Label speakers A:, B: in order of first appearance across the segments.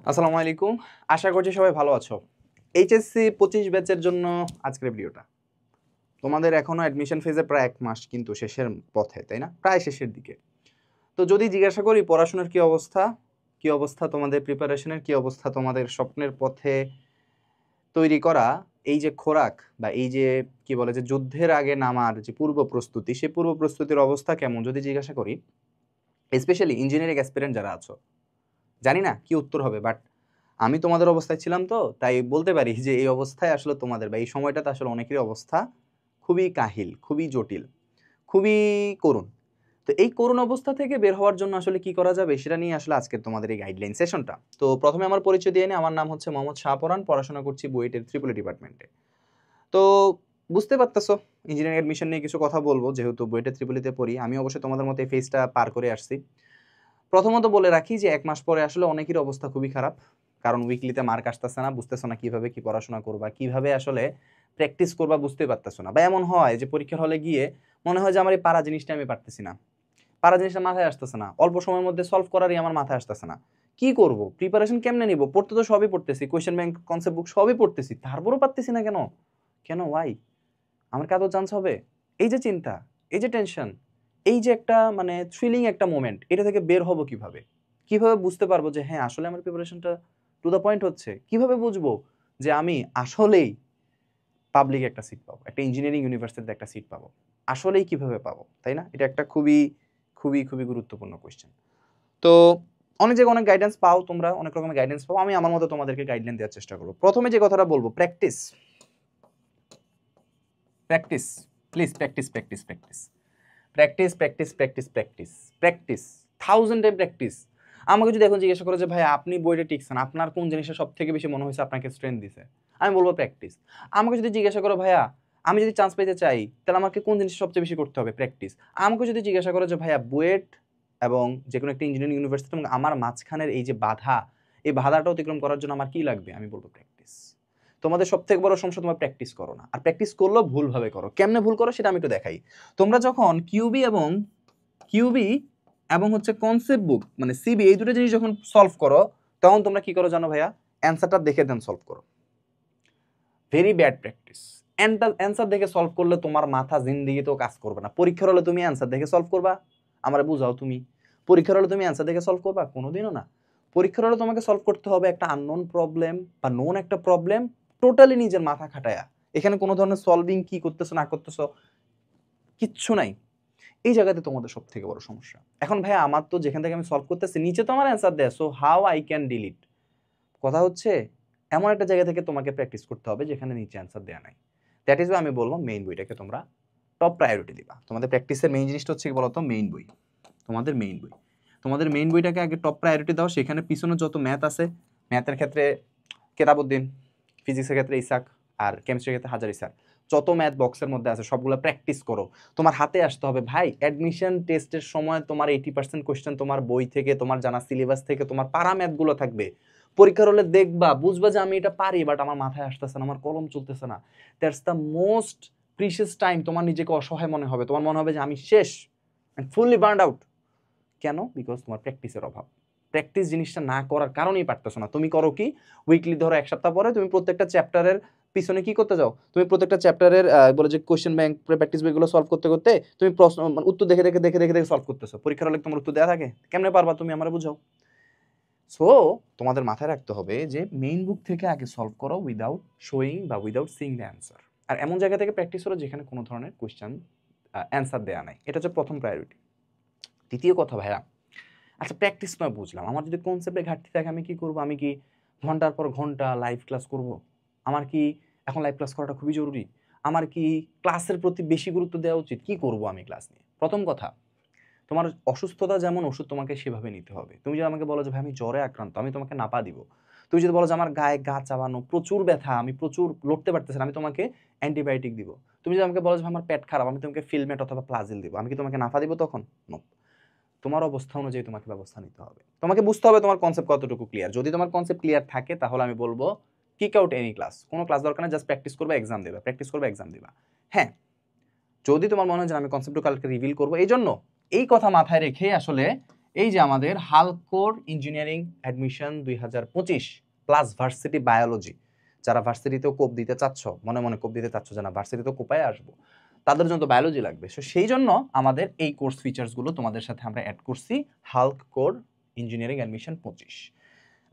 A: আসসালামু আলাইকুম। আশা করছি সবাই ভালো আছো। এইচএসসি 25 ব্যাচের জন্য আজকের ভিডিওটা। তোমাদের এখনো অ্যাডমিশন ফেজে প্রায় 1 মাস কিন্তু শেষের পথে, তাই না? প্রায় শেষের দিকে। তো যদি জিজ্ঞাসা করি পড়াশোনার কি অবস্থা? কি অবস্থা তোমাদের প্রিপারেশনের? কি অবস্থা তোমাদের স্বপ্নের পথে তৈরি করা এই যে খোরাক বা এই যে কি বলে যে যুদ্ধের আগে নামার যে পূর্ব প্রস্তুতি, সেই পূর্ব প্রস্তুতির অবস্থা কেমন যদি জিজ্ঞাসা করি, স্পেশালি ইঞ্জিনিয়ারিং অ্যাসপিরেন্ট যারা আছো। জানি না কি উত্তর হবে, বাট আমি তোমাদের অবস্থায় ছিলাম, তো তাই বলতে পারি যে এই অবস্থায় আসলে তোমাদের বা এই সময়টাতে আসলে অনেকেরই অবস্থা খুবই কাহিল, খুবই জটিল, খুবই করুণ। তো এই করুণ অবস্থা থেকে বের হওয়ার জন্য আসলে কি করা যাবে সেটা নিয়ে আসলে আজকের তোমাদের এই গাইডলাইন সেশনটা। তো প্রথমে আমার পরিচয় দিয়ে নিই। আমার নাম হচ্ছে মোহাম্মদ শাহপরান, পড়াশোনা করছি বুয়েটের ট্রিপল ডিপার্টমেন্টে। তো বুঝতে পারতেছো ইঞ্জিনিয়ারিং অ্যাডমিশন নিয়ে কিছু কথা বলবো, যেহেতু বুয়েটের ত্রিপলিতে পড়ি। আমি অবশ্যই তোমাদের মতো এই ফেজটা পার করে আসছি। প্রথমত বলে রাখি যে 1 মাস পরে আসলে অনেকেরই অবস্থা খুবই খারাপ, কারণ উইকলিতে মার্ক আসতেছে না, বুঝতেছো না কিভাবে কি পড়াশোনা করবা, কিভাবে আসলে প্র্যাকটিস করবা, বুঝতেই পারতেছো না। বা এমন হয় যে পরীক্ষার হলে গিয়ে মনে হয় যে আমার এই পারা জিনিসটা আমি পারতেছি না, পারা জিনিসটা মাথায় আসতেছে না, অল্প সময়ের মধ্যে সলভ করারই আমার মাথায় আসতেছে না। কি করব, প্রিপারেশন কেমনে নিব? পড়তে তো সবই পড়তেছি, কোয়েশ্চেন ব্যাংক, কনসেপ্ট বুক সবই পড়তেছি, তারপরও পারতেছি না কেন? কেন, ওয়াই? আমার কি আদৌ চান্স হবে? এই যে চিন্তা, এই যে টেনশন, এই যে একটা মানে থ্রিলিং একটা মোমেন্ট, এটা থেকে বের হব কিভাবে? কিভাবে বুঝতে পারবো যে হ্যাঁ আসলে আমার প্রিপারেশনটা টু দ্য পয়েন্ট হচ্ছে? কিভাবে বুঝবো যে আমি আসলেই পাবলিক একটা সিট পাবো, একটা ইঞ্জিনিয়ারিং ইউনিভার্সিটিতে একটা সিট পাবো? আসলেই কিভাবে পাবো, তাই না? এটা একটা খুবই খুবই খুবই গুরুত্বপূর্ণ কোয়েশ্চেন। তো অনেক জায়গায় অনেক গাইডেন্স পাও, তোমরা অনেক রকমের গাইডেন্স পাও, আমি আমার মতো তোমাদেরকে গাইডলাইন দেওয়ার চেষ্টা করবো। প্রথমে যে কথাটা বলবো, practice. Practice, please practice practice practice practice practice practice practice practice, 1000 time practice. আমাকে যদি এখন জিজ্ঞাসা করে যে ভাই আপনি বইটা টিকছেন, আপনার কোন জিনিসটা সব থেকে বেশি মনে হয়েছে আপনাকে স্ট্রেন্থ দিছে, আমি বলবো প্র্যাকটিস। আমাকে যদি জিজ্ঞাসা করো ভাইয়া আমি যদি চান্স পেতে চাই তাহলে আমাকে কোন জিনিসটা সবচেয়ে বেশি করতে হবে, প্র্যাকটিস। আমাকে যদি জিজ্ঞাসা করো যে ভাইয়া বুয়েট এবং যে কোনো একটা ইঞ্জিনিয়ারিং ইউনিভার্সিটি এবং আমার মাঝখানের এই যে বাধা, এই বাধাটা অতিক্রম করার জন্য আমার কি লাগবে, আমি বলবো প্র্যাকটিস। তোমাদের সব থেকে বড় সমস্যা তোমরা প্র্যাকটিস করো না, আর প্র্যাকটিস করলেও ভুলভাবে করো। কেমনে ভুল করো সেটা আমি একটু দেখাই। তোমরা যখন কিউবি এবং হচ্ছে কনসেপ্ট বুক মানে সিবি, এই দুটো জিনিস যখন সলভ করো, তখন তোমরা কি করো জানো ভাইয়া? অ্যান্সারটা দেখে দেন সলভ করো। Very bad practice. অ্যান্সার দেখে সলভ করলে তোমার মাথা জিন্দিগিতেও কাজ করবে না। পরীক্ষার হলে তুমি অ্যান্সার দেখে সলভ করবা? আমার বুঝাও তুমি। পরীক্ষার হলে তুমি অ্যান্সার দেখে সলভ করবা? কোনোদিনও না। পরীক্ষার হলে তোমাকে সলভ করতে হবে একটা আননোন প্রবলেম বা নোন একটা প্রবলেম, টোটালি নিজের মাথা খাটায়া। এখানে কোনো ধরনের সলভিং কি করতেছো না করতেছো কিচ্ছু নাই। এই জায়গাতে তোমাদের সব থেকে বড় সমস্যা। এখন ভাইয়া আমার তো যেখান থেকে আমি সলভ করতেছি নিচে তো আমার অ্যান্সার দেয়, so how I can delete? কথা হচ্ছে এমন একটা জায়গা থেকে তোমাকে প্র্যাকটিস করতে হবে যেখানে নিচে অ্যান্সার দেওয়া নাই। দ্যাট ইজ আমি বলবো মেইন বইটাকে তোমরা টপ প্রায়োরিটি দিবা। তোমাদের প্র্যাকটিসের মেইন জিনিসটা হচ্ছে কি বলতো? মেইন বই। তোমাদের মেইন বই, তোমাদের মেইন বইটাকে আগে টপ প্রায়োরিটি দাও। সেখানে পিছনে যত ম্যাথ আছে, ম্যাথের ক্ষেত্রে কেতাবউদ্দিন, ফিজিক্সের ক্ষেত্রে ইসাক, আর কেমিস্ট্রির ক্ষেত্রে হাজার ইসাক, যত ম্যাথ বক্সের মধ্যে আছে সবগুলো প্র্যাকটিস করো। তোমার হাতে আসতে হবে ভাই। অ্যাডমিশন টেস্টের সময় তোমার 80% কোশ্চেন তোমার বই থেকে, তোমার জানা সিলেবাস থেকে, তোমার পারা ম্যাথগুলো থাকবে। পরীক্ষার হলে দেখবা, বুঝবা যে আমি এটা পারি, বাট আমার মাথায় আসতেছে না, আমার কলম চলতেছে না। That's the most precious time. তোমার নিজেকে অসহায় মনে হবে, তোমার মনে হবে যে আমি শেষ, ফুললি বার্নড আউট। কেন? বিকজ তোমার প্র্যাকটিসের অভাব। প্র্যাকটিস জিনিসটা না করার কারণেই পারতেছো না। তুমি করো কি, উইকলি ধরো 1 সপ্তাহ পরে তুমি প্রত্যেকটা চ্যাপ্টারের পিছনে কি করতে যাও, তুমি প্রত্যেকটা চ্যাপ্টারের বলে যে কোশ্চেন ব্যাংক প্র্যাকটিস বইগুলো সলভ করতে করতে তুমি প্রশ্ন উত্তর দেখে দেখে দেখে দেখে দেখে সলভ করতেছো। পরীক্ষার হলে তোমার উত্তর দেওয়া থাকে, কেমনে পারবা তুমি আমারে বুঝাও। সো তোমাদের মাথায় রাখতে হবে যে মেইন বুক থেকে আগে সলভ করো উইদাউট শোয়িং বা উইদাউট সিইং দ্য অ্যান্সার। আর এমন জায়গা থেকে প্র্যাকটিস করো যেখানে কোনো ধরনের কোশ্চেন অ্যান্সার দেওয়া নাই। এটা হচ্ছে প্রথম প্রায়োরিটি। দ্বিতীয় কথা ভাইয়া, আচ্ছা প্র্যাকটিস নয় বুঝলাম, আমার যদি কনসেপ্টে ঘাটতি থাকে আমি কি করব? আমি কি ঘন্টার পর ঘন্টা লাইভ ক্লাস করব? আমার কি এখন লাইভ ক্লাস করাটা খুবই জরুরি? আমার কি ক্লাসের প্রতি বেশি গুরুত্ব দেওয়া উচিত? কি করব আমি ক্লাস নিয়ে? প্রথম কথা, তোমার অসুস্থতা যেমন ওষুধ তোমাকে সেভাবে নিতে হবে। তুমি যদি আমাকে বলো যে ভাই আমি জ্বরে আক্রান্ত, আমি তোমাকে নাপা দিব। তুমি যদি বলো যে আমার গায়ে গা চাবানো, প্রচুর ব্যথা, আমি প্রচুর লড়তে পারতেছি না, আমি তোমাকে অ্যান্টিবায়োটিক দিব। তুমি যদি আমাকে বলো যে আমার পেট খারাপ, আমি তোমাকে ফিলমেট অথবা প্লাজিল দিব। আমি কি তোমাকে নাফা দিব তখন? নো। তোমার অবস্থা অনুযায়ী তোমাকে ব্যবস্থা নিতে হবে। তোমাকে বুঝতে হবে তোমার কনসেপ্ট কতটুকু ক্লিয়ার। যদি তোমার কনসেপ্ট ক্লিয়ার থাকে তাহলে আমি বলবো কিক আউট এনি ক্লাস। কোনো ক্লাস দরকার নেই, জাস্ট প্র্যাকটিস করবে, এক্সাম দেবে, প্র্যাকটিস করবে, এক্সাম দিবা। হ্যাঁ, যদি তোমার মনে হয় যে আমি কনসেপ্টটা কালকে রিভিল করবো, এই জন্য এই কথা মাথায় রেখে আসলে এই যে আমাদের হালকোর engineering admission 2025 plus varsity biology, যারা ভার্সিটিতেও কোপ দিতে চাচ্ছ, মনে মনে কোপ দিতে চাচ্ছ যে না ভার্সিটিতেও কোপায় আসবো, তাদের জন্য তো বায়োলজি লাগবে। সো সেই জন্য আমাদের এই কোর্স ফিচার্সগুলো তোমাদের সাথে আমরা অ্যাড করছি হালকোর ইঞ্জিনিয়ারিং অ্যাডমিশন 25।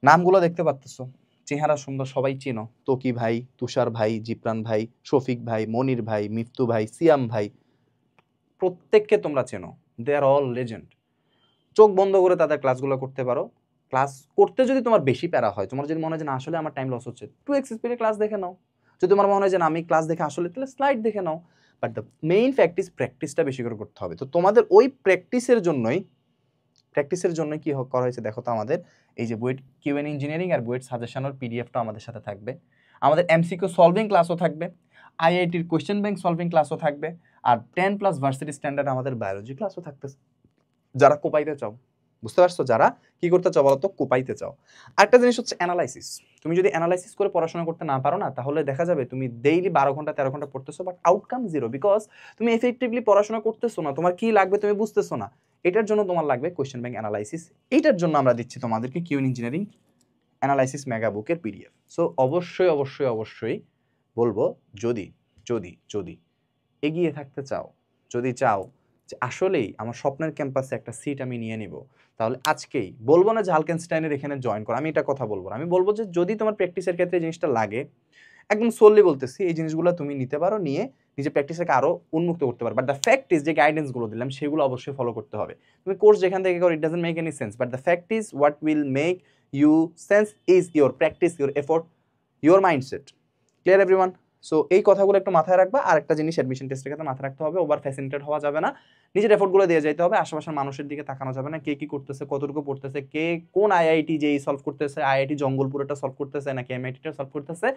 A: নামগুলো দেখতে পাচ্ছ, চেহারা সুন্দর, সবাই চেনো, তকি ভাই, তুষার ভাই, জিপ্রান ভাই, শফিক ভাই, মনির ভাই, মিফতু ভাই, সিয়াম ভাই, প্রত্যেককে তোমরা চেনো। দে আর অল লেজেন্ড। চোখ বন্ধ করে তাদের ক্লাসগুলো করতে পারো। ক্লাস করতে যদি তোমার বেশি প্যারা হয়, তোমার যদি মনে হয় যে না আসলে আমার টাইম লস হচ্ছে, 2x স্পিডে ক্লাস দেখে নাও। যদি তোমার মনে হয় যে না আমি ক্লাস দেখে আসলে, তাহলে স্লাইড দেখে নাও। But the main fact is প্র্যাকটিসটা বেশি করে করতে হবে। তো তোমাদের ওই প্র্যাকটিসের জন্যই কি করা হয়েছে দেখো তো, আমাদের এই যে বুয়েট কিউএন ইঞ্জিনিয়ারিং আর বুয়েট সাজেশনের পিডিএফটা আমাদের সাথে থাকবে, আমাদের এমসিকিউ সলভিং ক্লাসও থাকবে, আইআইটির কোয়েশ্চেন ব্যাংক সলভিং ক্লাসও থাকবে, আর 10+ ভার্সিটি স্ট্যান্ডার্ড আমাদের বায়োলজি ক্লাসও থাকতেছে। যারা কোপাইতে চাও, বুঝতে পারছো, যারা কি করতে চাও বলো তো, কোপাইতে চাও। আরেকটা জিনিস হচ্ছে অ্যানালাইসিস। তুমি যদি অ্যানালাইসিস করে পড়াশোনা করতে না পারো না, তাহলে দেখা যাবে তুমি ডেইলি 12 ঘন্টা 13 ঘন্টা পড়তেছো, বাট আউটকাম জিরো, বিকজ তুমি এফেক্টিভলি পড়াশোনা করতেছো না, তোমার কি লাগবে তুমি বুঝতেছো না। এটার জন্য তোমার লাগবে কোয়েশ্চেন ব্যাংক অ্যানালাইসিস। এইটার জন্য আমরা দিচ্ছি তোমাদেরকে কিউএন ইঞ্জিনিয়ারিং অ্যানালাইসিস মেগা বুকের পিডিএফ। সো অবশ্যই অবশ্যই অবশ্যই বলবো, যদি যদি যদি এগিয়ে থাকতে চাও, যদি চাও যে আসলেই আমার স্বপ্নের ক্যাম্পাসে একটা সিট আমি নিয়ে নিব, তাহলে আজকেই বলবো না যে হালকেনস্টাইনের এখানে জয়েন করো, আমি এটা কথা বলবো না। আমি বলবো যে যদি তোমার প্র্যাকটিসের ক্ষেত্রে এই জিনিসটা লাগে, একদম সোললি বলতেছি, এই জিনিসগুলো তুমি নিতে পারো, নিয়ে নিজের প্র্যাকটিসকে আরও উন্মুক্ত করতে পারো। বাট দ্য ফ্যাক্ট ইজ যে গাইডেন্সগুলো দিলাম সেগুলো অবশ্যই ফলো করতে হবে। তুমি কোর্স যেখান থেকে করো, it doesn't make any sense, but the fact is what will make you sense is your practice, your effort, your mindset. Clear everyone? So এই কথাগুলো একটু মাথায় রাখবা। আর একটা জিনিস অ্যাডমিশন টেস্টের ক্ষেত্রে মাথায় রাখতে হবে, ওভার ফ্যাসিনেটেড হওয়া যাবে না, নিজের এফোর্টগুলো দিয়ে যেতে হবে। আশেপাশের মানুষের দিকে তাকানো যাবে না, কে কি করতেছে, কতটুকু পড়তেছে, কে কোন আইআইটি যেই সলভ করতেছে, আইআইটি জঙ্গলপুরটা সলভ করতেছে নাকি এমআইটিটা সলভ করতেছে,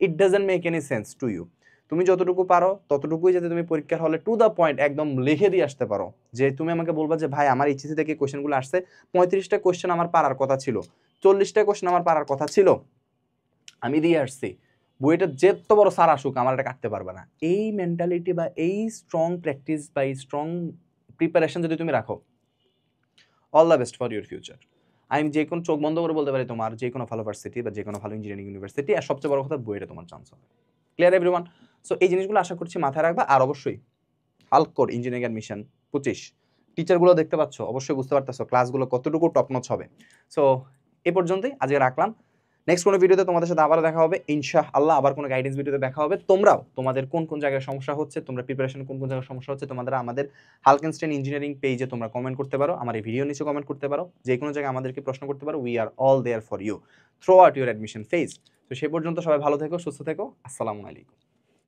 A: it doesn't make any sense to you. তুমি যতটুকু পারো ততটুকুই যাতে তুমি পরীক্ষার হলে টু দ্য পয়েন্ট একদম লিখে দিয়ে আসতে পারো। যে তুমি আমাকে বলবা যে ভাই আমার এইচএসসি থেকে কোয়েশ্চেনগুলো আসছে, 35টা কোয়েশ্চেন আমার পারার কথা ছিল, 40টা কোয়েশ্চেন আমার পারার কথা ছিল, আমি দিয়ে আসছি, বইটা যেত বড় সার আসুক আমার এটা কাটতে পারবে না। এই মেন্টালিটি বা এই স্ট্রং প্র্যাকটিস বা এই স্ট্রং প্রিপারেশন যদি তুমি রাখো, all the best for your future. আমি যে কোনো চোখ বন্ধ করে বলতে পারি তোমার যে কোনো ভালো ভার্সিটি বা যে কোনো ভালো ইঞ্জিনিয়ারিং ইউনিভার্সিটি, আর সবচেয়ে বড় কথা বইটা তোমার চান্স হবে। Clear everyone? সো এই জিনিসগুলো আশা করছি মাথায় রাখবা। আর অবশ্যই হালকোর ইঞ্জিনিয়ারিং অ্যাডমিশন 25 টিচারগুলো দেখতে পাচ্ছ, অবশ্যই বুঝতে পারতেছো ক্লাসগুলো কতটুকু টপনচ হবে। সো এ পর্যন্তই আজকে রাখলাম। নেক্সট কোনো ভিডিওতে তোমাদের সাথে আবার দেখা হবে ইনশাআল্লাহ, আবার কোনো গাইডেন্স ভিডিওতে দেখা হবে। তোমরাও তোমাদের কোন কোন জায়গায় সমস্যা হচ্ছে, তোমরা প্রিপারেশন কোন কোন জায়গায় সমস্যা হচ্ছে, তোমাদের আমাদের হালকেনস্টাইন ইঞ্জিনিয়ারিং পেজে তোমরা কমেন্ট করতে পারো, আমার এই ভিডিও নিচে কমেন্ট করতে পারো, যে কোনো জায়গায় আমাদেরকে প্রশ্ন করতে পারো। We are all there for you throughout your admission phase. তো সে পর্যন্ত সবাই ভালো থেকো, সুস্থ থেকো। আসসালামু আলাইকুম।